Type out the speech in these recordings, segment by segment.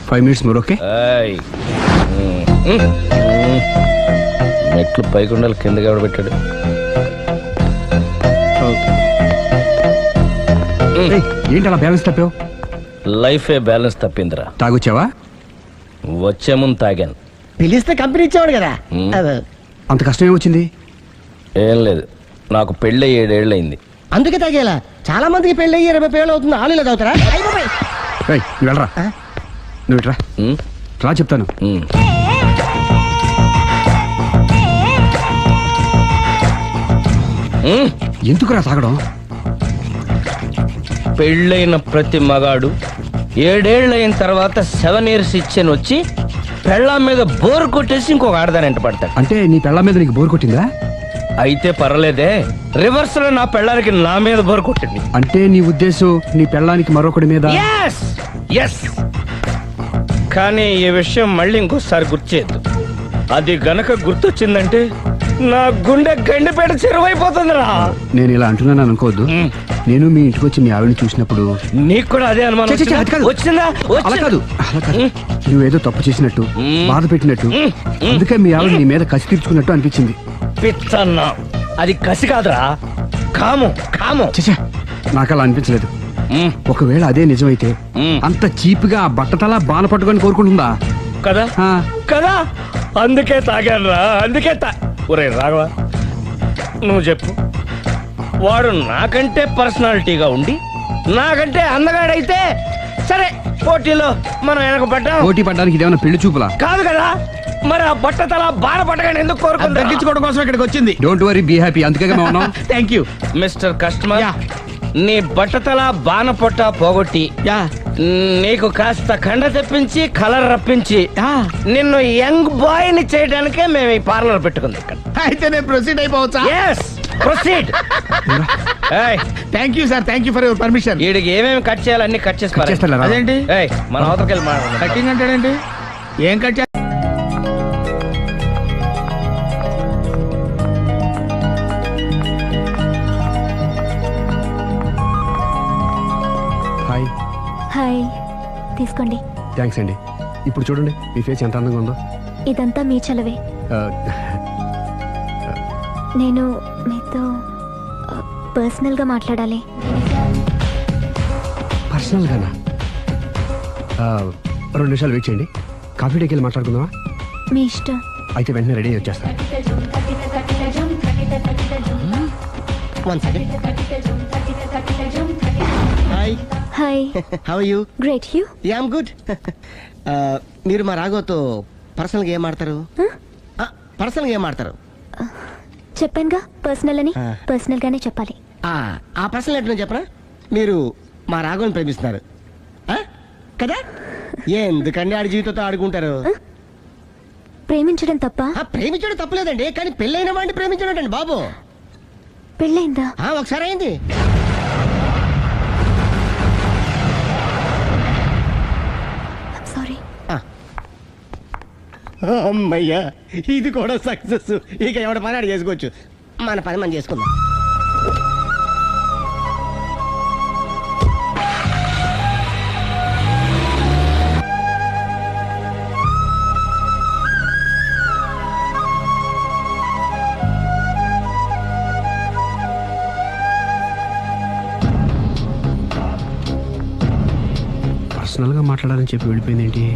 5 minutes more, okay? మెట్లు పైకుండాలి కిందకి ఎవడ పెట్టాడు. ఏంటి అలా బ్యాలెన్స్ తప్పావు? లైఫే బ్యాలెన్స్ తప్పిందిరా. తాగొచ్చావా? వచ్చే ముందు తాగాను. పిలిస్తే కంపెనీ ఇచ్చేవాడు కదా. అంత కష్టం ఏమొచ్చింది? ఏం లేదు, నాకు పెళ్ళి 7 ఏళ్ళు అయింది. అందుకే తాగేలా. చాలా మందికి పెళ్ళి 20 ఏళ్ళు అవుతుంది. ఆలు ఇలా తాగుతారా? నువ్వు వెళ్ళరా, నువ్వు ఇట్రా రా చెప్తాను. ఎందుకురా తాగడం? పెళ్ళైన ప్రతి మగాడు 7 ఏళ్ళు అయిన తర్వాత 7 years ఇచ్చాను వచ్చి పెళ్ళాం మీద బోర్ కొట్టేసి ఇంకొక ఆడదానంట పడతాడు. అంటే నీ పెళ్ళాం మీద నీకు బోర్ కొట్టిందా? అయితే పర్లేదే, రివర్స్ లో నా పెళ్ళానికి నా మీద బోర్ కొట్టింది. అంటే నీ ఉద్దేశం నీ పెళ్ళానికి మరొకటి మీద? yes. కానీ ఈ విషయం మళ్ళీ ఇంకోసారి గుర్తు చేయద్దు. అది గనక గుర్తొచ్చిందంటే నా గుండె గండిపేట చెరువైపోతుందిరా. నేను ఇలా అంటున్నాను అనుకోవద్దు. నేను మీ ఇంటికి వచ్చి మీ ఆవిడని చూసినప్పుడు నీకు కూడా అదే అనుమానం వచ్చిందా? అలా కాదు, నువ్వేదో తప్పు చేసినట్టు, బాధ పెట్టినట్టు, అందుకే మీ ఆవిడ నీ మీద కసి తీర్చుకున్నట్టు అనిపించింది. పిచ్చన్నా, అది కసి కాదురా, కాము. చచ్చా, నాకు అలా అనిపించలేదు. ఒకవేళ అదే నిజమైతే అంత చీప్ గా బట్టతలా బాణ పట్టుకొని కోరుకుంటుందా? కదా అందుకే తాగాను రా. ఒరే రాఘవ, నువ్వు చెప్పు, వాడు నాకంటే పర్సనాలిటీగా ఉండి నాకంటే అందగాడైతే సరే, పోటీలో మనం వెనక పడ్డాం. పోటీ పడ్డానికి ఇదేమన్నా పెళ్లి చూపులా? కాదు కదా, మరి ఆ బట్టతల బాణ పట్టగానే ఎందుకు కోరుకుంది? తగ్గించుకోవడం కోసం ఇక్కడికి వచ్చింది. Don't worry, be happy. అందుకే మేము ఉన్నాం. Thank you mister customer. నీ బట్టతల బాణ పొట్ట పోగొట్టి నీకు కాస్త కండ తెప్పించి కలర్ రప్పించి నిన్ను యంగ్ బాయ్ ని చేయడానికే మేము ఈ పార్లర్ పెట్టుకుంది. అయితే నేను ప్రొసీడ్ అయిపోవచ్చా? Proceed. Thank you sir, thank you for your permission. వీడికి ఏమేమి కట్ చేయాలి అన్ని కట్ చేసి అదేంటి మన అవతలకి వెళ్ళి మాట్లాడు. కటింగ్ అంటాడేంటి? ఏం కట్ చేయాలి? హాయ్, తీసుకోండి. థ్యాంక్స్ అండి. ఇప్పుడు చూడండి మీ ఫేస్ ఎంత అందంగా ఉందో. ఇదంతా మీ చలవే. నేను మీతో పర్సనల్ గా మాట్లాడాలి. పర్సనల్ గానా? 2 నిమిషాలు వెయిట్ చేయండి. కాఫీ డేకి వెళ్ళి మాట్లాడుకుందామా? మీ ఇష్టం. అయితే వెంటనే రెడీ వచ్చేస్తాను. Hi. How are you? Great. You? Yeah, I'm good. మీరు మా రాఘవతో పర్సనల్గా ఏం ఆడతారు? పర్సనల్గా ఏం ఆడతారు? చెప్పానుగా పర్సనల్ అని. పర్సనల్ గానే చెప్పాలి. ఆ పర్సనల్ ఏంటో చెప్పరా? మీరు మా రాఘవని ప్రేమిస్తున్నారు కదా? ఎందుకండి ఆడి జీవితంతో ఆడుకుంటారు? ప్రేమించడం తప్ప? ప్రేమించడం తప్పలేదండి, కానీ పెళ్ళైన వాడిని ప్రేమించడం అండి బాబు. పెళ్ళైందా? ఒకసారి అయింది. సారీ. అమ్మయ్యా, ఇది కూడా సక్సెస్. ఇక ఎవడ పని ఆడు చేసుకోవచ్చు, మన పని మనం చేసుకుందాం. పర్సనల్గా మాట్లాడాలని చెప్పి వెళ్ళిపోయింది ఏంటి?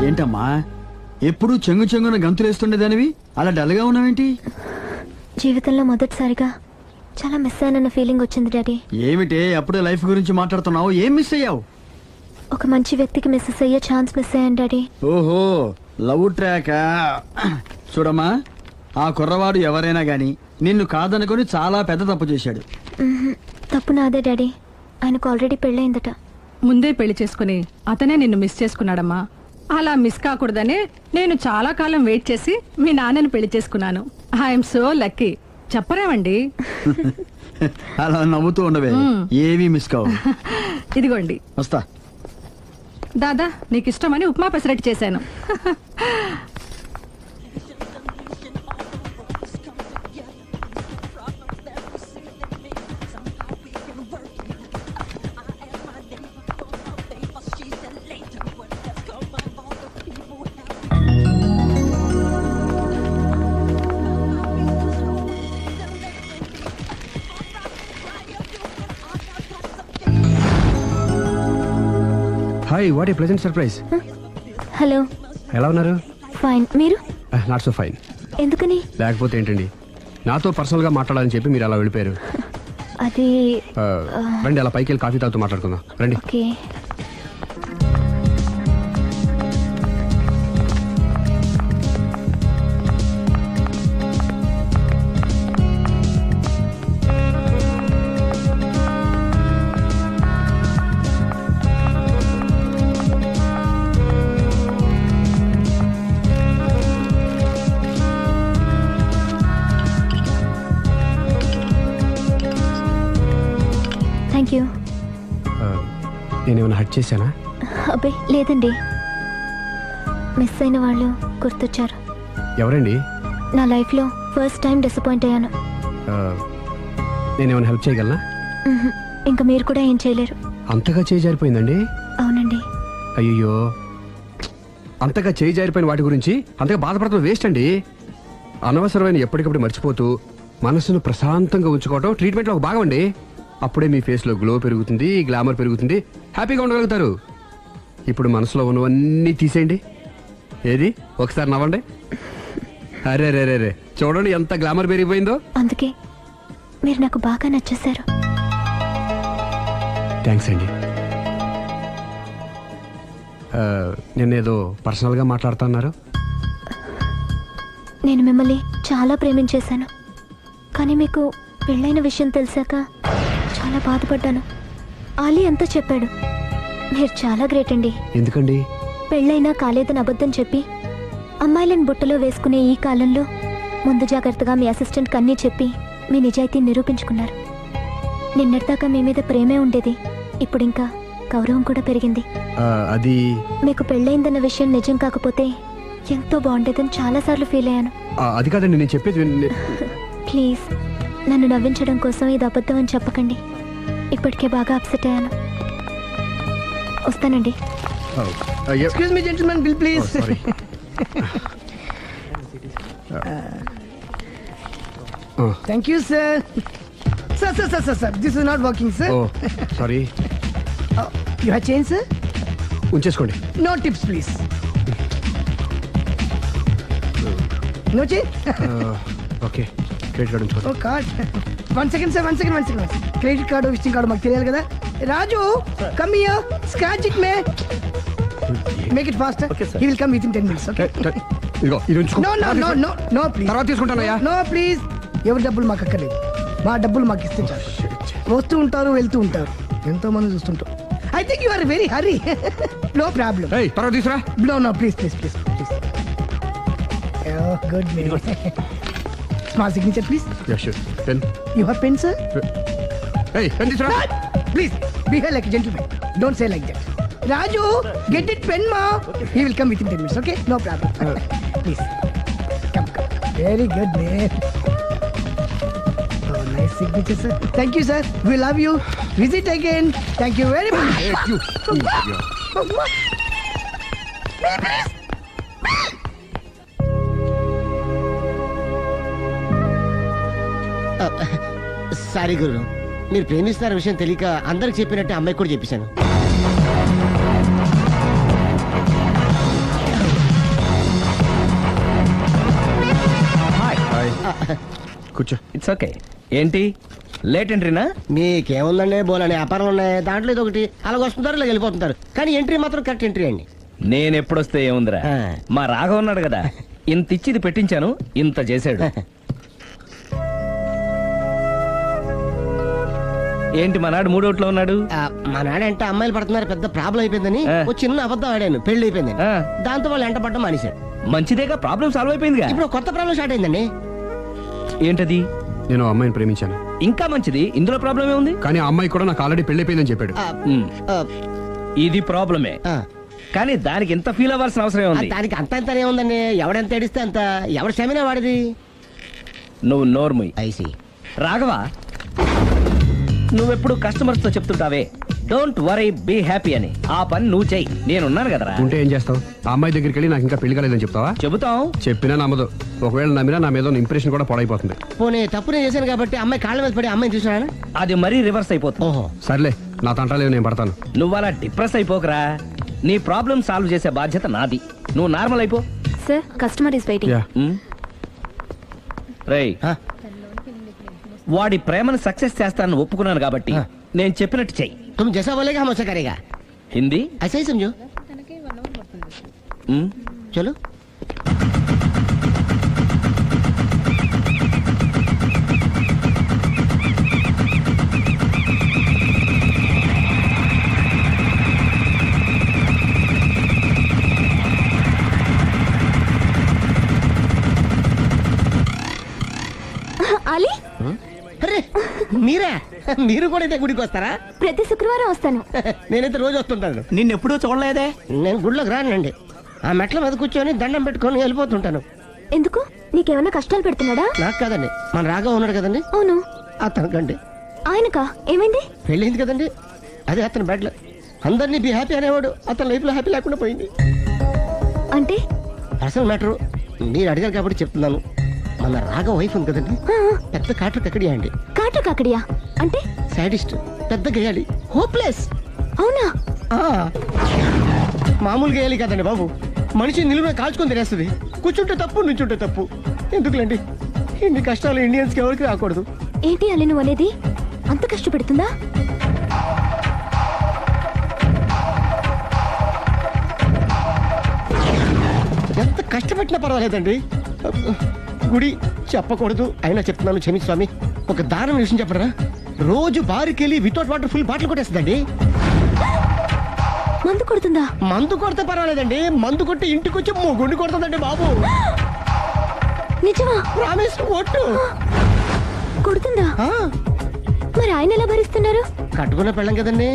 ఏంటమ్మా, ఎప్పుడు చెంగు చెంగున గంతులేస్తుండేదానివి అలా డల్గా ఉన్నావేంటి? జీవితంలో మొదటిసారిగా చాలా మిస్ అయ్యానన్న ఫీలింగ్ వచ్చింది డాడీ. ఏమిటే అప్పుడే లైఫ్ గురించి మాట్లాడుతున్నావు? ఏం మిస్ అయ్యావు? ఒక మంచి వ్యక్తికి మిస్ అయ్యే ఛాన్స్ మిస్ అయ్యాను డాడీ. ఓహో, లవ్ ట్రాక్. చూడమ్మా, ఆ కుర్రవాడు ఎవరైనా గాని నిన్ను కాదనుకొని చాలా పెద్ద తప్పు చేశాడు. తప్పు నాదే డాడీ. ఆయనకు ఆల్రెడీ పెళ్ళయిందట. ముందే పెళ్లి చేసుకుని అతనే నిన్ను మిస్ చేసుకున్నాడమ్మా. అలా మిస్ కాకూడదనే నేను చాలా కాలం వెయిట్ చేసి మీ నాన్నని పెళ్లి చేసుకున్నాను. I'm so lucky. చెప్పరేమండి. అలా నవ్వుతూ ఉండవే, ఏవి మిస్ కావు. ఇదిగోండి. వస్తా. దాదా నీకు ఇష్టమని ఉప్మా పెసరట్టు చేశాను. Hi, what a pleasant surprise. Hello. ఎలా ఉన్నారు? ఫైన్. మీరు? Not so fine. ఎందుకని? లేకపోతే ఏంటండి, నాతో పర్సనల్గా మాట్లాడాలని చెప్పి మీరు అలా వెళ్ళిపోయారు. అది రండి, అలా పైకి వెళ్ళి కాఫీ తాగుతూ మాట్లాడుకుందాం రండి. ఓకే. Thank you. నేనేమైనా హట్ చేశానా? అబ్బే లేదండి, మిస్ అయిన వాళ్ళు గుర్తొచ్చారు. ఎవరండి? నా లైఫ్లో ఫస్ట్ టైం డిసప్పాయింట్ అయ్యాను. నేనేమైనా హెల్ప్ చేయగలనా? మ్హూ. ఇంకా మీరు కూడా ఏం చేయలేరు. అంతగా చేయి జారిపోయిందండి? అవునండి. అయ్యో, అంతగా చేయి జారిపోయిన వాటి గురించి అంతగా బాధపడటం వేస్ట్ అండి. అనవసరమైన ఎప్పటికప్పుడు మర్చిపోతూ మనసును ప్రశాంతంగా ఉంచుకోవడం ట్రీట్మెంట్లో ఒక భాగం అండి. అప్పుడే మీ ఫేస్లో గ్లో పెరుగుతుంది, గ్లామర్ పెరుగుతుంది, హ్యాపీగా ఉండగలుగుతారు. ఇప్పుడు మనసులో ఉన్నవన్నీ తీసేయండి. ఏది, ఒకసారి నవ్వండి. అరే రే రే రే, చూడండి ఎంత గ్లామర్ పెరిగిపోయిందో. అందుకే మీరు నాకు బాగా నచ్చేశారు. థ్యాంక్స్ అండి. నేనేదో పర్సనల్గా మాట్లాడుతున్నారు. నేను మిమ్మల్ని చాలా ప్రేమించేశాను, కానీ మీకు పెళ్ళైన విషయం తెలిసాక చాలా బాధపడ్డాను. ఆలీ అంతా చెప్పాడు. మీరు చాలా గ్రేట్ అండి. ఎందుకండి? పెళ్ళైనా కాలేదని అబద్ధం చెప్పి అమ్మాయిలను బుట్టలో వేసుకునే ఈ కాలంలో ముందు జాగ్రత్తగా మీ అసిస్టెంట్కి అన్నీ చెప్పి మీ నిజాయితీని నిరూపించుకున్నారు. నిన్నటిదాకా మీ మీద ప్రేమే ఉండేది, ఇప్పుడు ఇంకా గౌరవం కూడా పెరిగింది. అది మీకు పెళ్ళైందన్న విషయం నిజం కాకపోతే ఎంతో బాగుండేదని చాలాసార్లు ఫీల్ అయ్యాను. అది కాదండి నేను చెప్పేది. ప్లీజ్ నన్ను నవ్వించడం కోసం ఇది అబద్ధం అని చెప్పకండి. ఇప్పటికే బాగా అప్సెట్ అయ్యాను. వస్తానండి. Excuse me gentlemen, bill please. Thank you sir. Sir this is not working sir. Sorry. You have change sir? ఉంచేసుకోండి. No tips please. No change? Okay, credit card ఉంచుకోండి. ఓ card. One second sir, one second. Credit card, visiting card మాకు తెలియాలి కదా. Raju, come here, scratch it may. Make it fast. He will come with in 10 minutes. Okay. ఇదిగో ఇది ఉంచుకో. No please. తర్వాత తీసుకుంటానయ్యా. No please. ఎవరి డబ్బులు మాకు అక్కర్లేదు, మా డబ్బులు మాకు ఇస్తే చాలు. వస్తూ ఉంటారు, వెళ్తూ ఉంటారు, ఎంతో మంది చూస్తుంటారు. I think you are very hurry. No problem. తర్వాత తీసురా. No please. Good may. Small signature please. Pen. You have pen sir? Pen తీసురా. Please behave like a gentleman. Don't say like that. Raju, get it pen ma. He will come within 10 minutes. Okay, no problem. Please come. Very good man. Oh, nice signature sir. Thank you sir. We love you. Visit again. Thank you very much. Sorry గురు, మీరు ప్రేమిస్తున్న విషయం తెలియక అందరికి చెప్పినట్టు అమ్మాయి కూడా చెప్పేశాను. కూర్చో. It's okay. ఏంటి లేట్ ఎంట్రీనా? మీకేముందండి, బోలని వ్యాపారం ఉన్నాయి, దాంట్లో ఇది ఒకటి అలాగ వస్తుంటారు, ఇలా వెళ్ళిపోతుంటారు, కానీ ఎంట్రీ మాత్రం కరెక్ట్ ఎంట్రీ అండి. నేను ఎప్పుడొస్తే ఏముందిరా, మా రాఘవ ఉన్నాడు కదా, ఇంత ఇచ్చి ఇది పెట్టించాను, ఇంత చేశాడు. ఏంటి మనాడు మూడోట్లో ఉన్నాడు? మా నాడంటే అమ్మాయిలు పడుతున్నారు, పెద్ద ప్రాబ్లం అయిపోయిందని ఒక చిన్న అబద్ధం ఆడాను, పెళ్లి అయిపోయింది. దాంతో వాళ్ళు ఎంట పడ్డం మానేశాడు. మంచిదేగా, ప్రాబ్లం సాల్వ్ అయిపోయిందిగా. ఇప్పుడు కొత్త ప్రాబ్లం స్టార్ట్ అయిందండి. ఏంటది? నేను ఆ అమ్మాయిని ప్రేమించాను. ఇంకా మంచిది, ఇందులో ప్రాబ్లం ఏముంది? కానీ ఆ అమ్మాయి కూడా నాకు ఆల్రెడీ పెళ్ళైపోయిందని చెప్పాడు. ఉమ్, ఇది ప్రాబ్లమే, కానీ దానికి ఇంత ఫీల్ అవ్వాల్సిన అవసరం ఉంది? దానికి అంతంతనే ఉందండి. ఎవడెంత ఏడిస్తే అంత, ఎవరి క్షమేనా వాడిది. నువ్వు నోర్ముయ్. ఐసి రాఘవా, నువ్వెప్పుడు కస్టమర్స్ తో చెప్తుంటావే డోంట్ వరీ బీ హ్యాపీ అని. ఆ పని నువ్వు చెయ్యి, నేనున్నాను కదరా. ఉంటే ఏం చేస్తావు? ఆ అమ్మాయి దగ్గరికి వెళ్ళి నాకు ఇంకా పెళ్లి కాలేదని చెప్తావా? చెబుతాం. చెప్పినా నమ్మదు. ఒకవేళ నమ్మినా నా మీద ఇంప్రెషన్ కూడా పాడైపోతుంది. పోనీ తప్పునే చేశాను కాబట్టి అమ్మాయి కాళ్ళ మీద పడి అమ్మాయిని చూసినా. అది మరీ రివర్స్ అయిపోతుంది. ఓహో, సర్లే, నా తంటాలేవు, నేను పడతాను. నువ్వు అలా డిప్రెస్ అయిపోకరా. నీ ప్రాబ్లం సాల్వ్ చేసే బాధ్యత నాది. నువ్వు నార్మల్ అయిపో. Sir customer is waiting. Yeah, రేయ్, వాడి ప్రేమను సక్సెస్ చేస్తానని ఒప్పుకున్నాను కాబట్టి నేను చెప్పినట్టు చెయ్యి. तुम जैसा बोलेगा हम वैसा करेगा. హిందీ ऐसा ही समझो. चलो. అలీ, అరే మీరా, మీరు కూడా అయితే గుడికి వస్తారా? ప్రతి శుక్రవారం వస్తాను. నేనైతే రోజు వస్తుంటాను. నిన్నెప్పుడూ చూడలేదే. నేను గుడిలోకి రానండి. ఆ మెట్ల మీద కూర్చొని దండం పెట్టుకొని వెళ్ళిపోతుంటాను. ఎందుకు? నీకేమైనా కష్టాలు పెడుతున్నాడా? నాకు కాదండి, మన రాగా ఉన్నాడు కదండి, అవును. అతనికండి ఆయనకా? ఏమైంది? పెళ్ళైంది కదండి, అదే అతని బెడ్లో అందరినీ బి హ్యాపీ అనేవాడు. అతని లైఫ్ లో హ్యాపీ లేకుండా పోయింది. అంటే అసలు మ్యాటర్ మీరు అడిగారు కాబట్టి చెప్తున్నాను. మన రాగా వైఫ్ ఉంది కదండి, పెద్ద కాటు కక్కడియా అండి. కాటు కాకడియా అంటే? సాడిస్ట్, పెద్ద గేయాలి, హోప్లెస్. అవునా? మామూలు గేయాలి కదండి బాబు, మనిషి నిలువున కాల్చుకొని తినేస్తుంది. కూర్చుంటే తప్పు, నుంచుంటే తప్పు. ఎందుకులేండి, ఇన్ని కష్టాలు ఇండియన్స్ కి ఎవరికి రాకూడదు. ఏంటి అలీ నువ్వు అనేది? అంత కష్టపెడుతుందా? ఎంత కష్టపెట్టినా పర్వాలేదండి. గుడి చెప్పకూడదు, అయినా చెప్తున్నాను, క్షమించు స్వామి. ఒక దారుణ విషయం చెప్పరా, రోజు బారుకెళ్ళి వితౌట్ వాటర్ ఫుల్ బాటిల్ కొట్టేస్తుందండి. మందు కొడుతుందా? మందు కొడితే పర్వాలేదండి, మందు కొట్టి ఇంటికి వచ్చి మొగుండి కొడుతుందండి బాబు. నిజమా? ప్రామిస్, ఒట్టు. కొడుతుందా? ఆ, మరి ఆయన ఎలా భరిస్తున్నారు? కట్టుకున్న పెళ్ళం కదండి.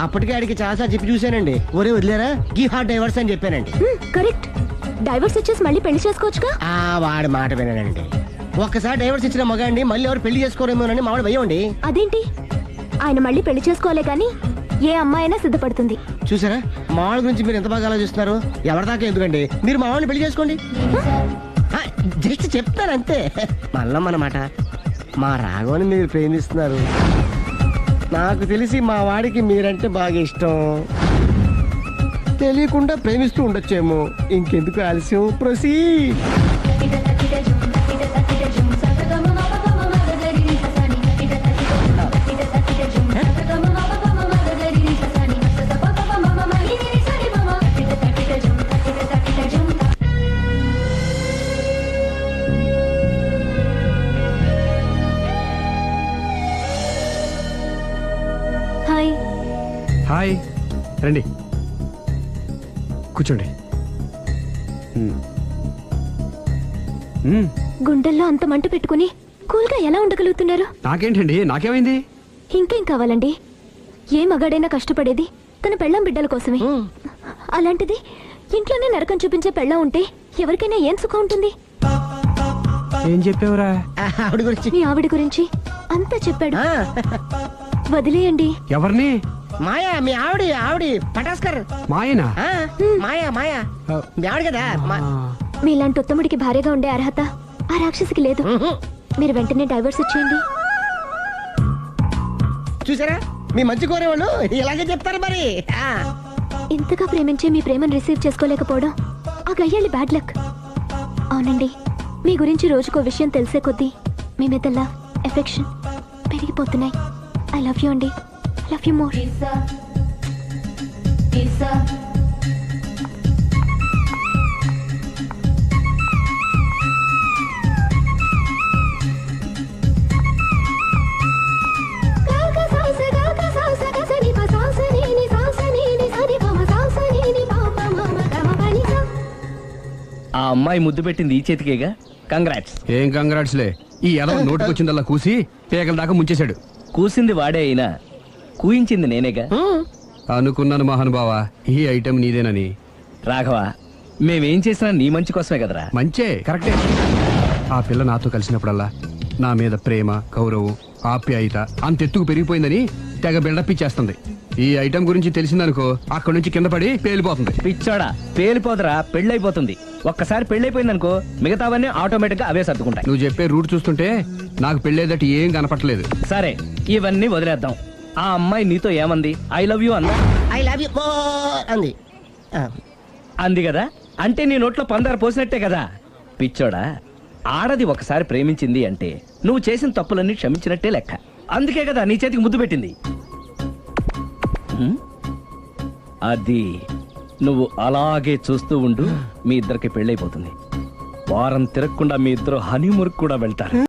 అప్పటికే ఆడికి చాలా చెప్పి చూశానండి. ఒరే వదిలేరా, గీ హార్ట్ డైవర్స్ అని చెప్పానండి. కరెక్ట్. డైవర్స్ వచ్చేసి మళ్ళీ పెళ్లి చేసుకోవచ్చుగా. ఆ వాడి మాట వినానండి. ఒక్కసారి డైవర్స్ ఇచ్చిన మగాండి మళ్ళీ ఎవరు పెళ్లి చేసుకోరేమోనని మావాడు భయం అండి. అదేంటి? ఆయన మళ్ళీ పెళ్లి చేసుకోలే కానీ ఏ అమ్మాయి అయినా సిద్ధపడుతుంది. చూసారా, మావాళ్ళ గురించి మీరు ఎంత బాగా ఆలోచిస్తున్నారు. ఎవరిదాకా ఎందుకండి, మీరు మా వాళ్ళని పెళ్లి చేసుకోండి. జస్ట్ చెప్తాను అంతే. మళ్ళా మన మాట, మా రాఘవని మీరు ప్రేమిస్తున్నారు. నాకు తెలిసి మా వాడికి మీరంటే బాగా ఇష్టం. తెలియకుండా ప్రేమిస్తూ ఉండొచ్చేమో. ఇంకెందుకు ఆలస్యం, ప్రొసీడ్. హాయ్. హాయ్, రండి కూర్చోండి. గుండెల్లో అంత మంట పెట్టుకుని కూల్గా ఎలా ఉండగలుగుతున్నారు? నాకేంటండి, నాకేమైంది? ఇంకేం కావాలండి? ఏ మగాడైనా కష్టపడేది తన పెళ్ళాం బిడ్డల కోసమే. అలాంటిది ఇంట్లోనే నరకం చూపించే పెళ్ళాం ఉంటే ఎవరికైనా ఏం సుఖం ఉంటుంది? ఏం చెప్పావురా? ఆవిడ గురించి మీ ఆవిడ గురించి అంతా చెప్పాడు. వదిలేయండి. ఎవరిని? మాయా, మీ ఆవిడ పటాస్కర్. మాయనా? మాయా మీ ఆవిడ కదా. మీలాంటి ఉత్తముడికి భార్యగా ఉండే అర్హత ఆ రాక్షసికి లేదు. మీరు వెంటనే డైవర్స్ ఇచ్చేయండి. చూసారా, మీ మంచి కోరేవాళ్ళు ఇలాగే చెప్తారు మరి. ఇంతగా ప్రేమించే మీ ప్రేమను రిసీవ్ చేసుకోలేకపోవడం ఆ గయ్యాలి బ్యాడ్ లక్. అవునండి, మీ గురించి రోజుకో విషయం తెలిసే కొద్దీ మీ మీద లవ్, ఎఫెక్షన్ పెరిగిపోతున్నాయి. ఐ లవ్ యూ అండి. I love you more. ఆ అమ్మాయి ముద్దు పెట్టింది ఈ చేతికేగా. కంగ్రాట్స్. ఏం కంగ్రాట్స్లే, ఈ ఎదవ నోటికొచ్చిందల్లా కూసి పేకల దాకా ముంచేశాడు. కూసింది వాడే అయినా కూయించింది నేనేగా. అనుకున్నాను మహానుభావా, ఈ ఐటెం నీదేనని. రాఘవ, మేమేం చేసినా నీ మంచి కోసమే కదరా. మంచే, కరెక్టే. ఆ పిల్ల నాతో కలిసినప్పుడల్లా నా మీద ప్రేమ, గౌరవం, ఆప్యాయత అంతెత్తుకు పెరిగిపోయిందని తెగ బిల్డప్ ఇచ్చేస్తుంది. ఈ ఐటెం గురించి తెలిసిందనుకో, అక్కడి నుంచి కింద పడి పేలిపోతుంది. పిచ్చోడా, పేలిపోదరా, పెళ్ళైపోతుంది. ఒక్కసారి పెళ్ళైపోయిందనుకో మిగతావన్నీ ఆటోమేటిక్ గా అవే సర్దుకుంటాయి. నువ్వు చెప్పే రూట్ చూస్తుంటే నాకు పెళ్ళేదట ఏం కనపట్లేదు. సరే, ఇవన్నీ వదిలేద్దాం. ఆ అమ్మాయి నీతో ఏమంది? ఐ లవ్ యూ అందా? ఐ లవ్ యూ అంది. ఆ, అంది కదా, అంటే నీ నోట్లో పందారు పోసినట్టే కదా. పిచ్చోడా, ఆడది ఒకసారి ప్రేమించింది అంటే నువ్వు చేసిన తప్పులన్నీ క్షమించినట్టే లెక్క. అందుకే కదా నీ చేతికి ముద్దు పెట్టింది. హ్మ్? అది నువ్వు అలాగే చూస్తూ ఉండు, మీ ఇద్దరికి పెళ్ళైపోతుంది. వారం తిరగకుండా మీ ఇద్దరు హనీమూర్ కూడా వెళ్తారు.